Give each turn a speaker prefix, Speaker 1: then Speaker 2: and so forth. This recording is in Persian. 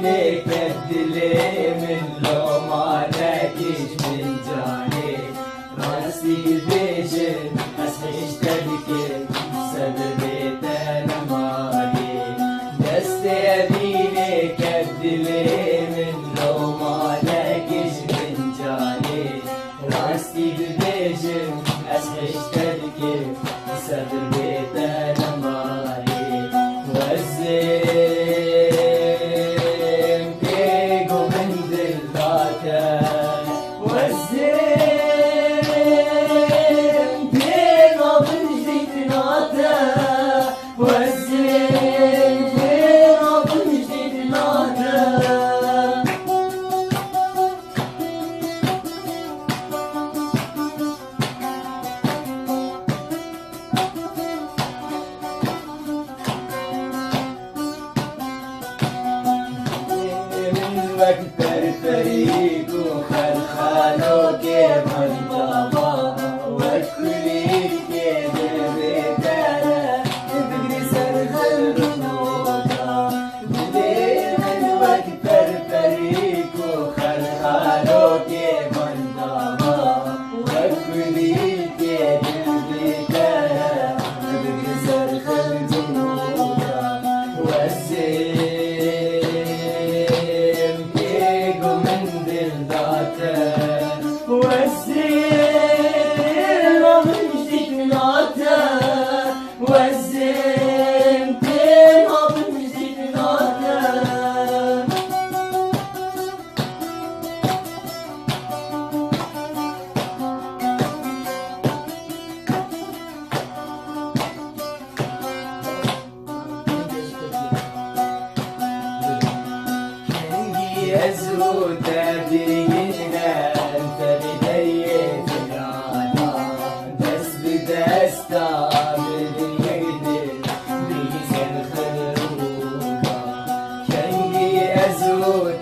Speaker 1: لك الدلي من لو ما لقيش من جاني راسي بيجن أسحش تبكي سببت أنا مالي دستي لك الدلي من لو ما لقيش من جاني راسي بيجن أسحش تبكي سببت أنا مالي وزي وكتر فريق وخلخالو كيف انضبا وكلي كيف بيتانا بدري سرخل رنودا بدينا وكتر فريق وخلخالو كيف انضبا وكلي كيف بيتانا بدري سرخل رنودا وزي يزود تبينا انت بداية العالم دس بدستا باليد بيسن خلوقا كان يزود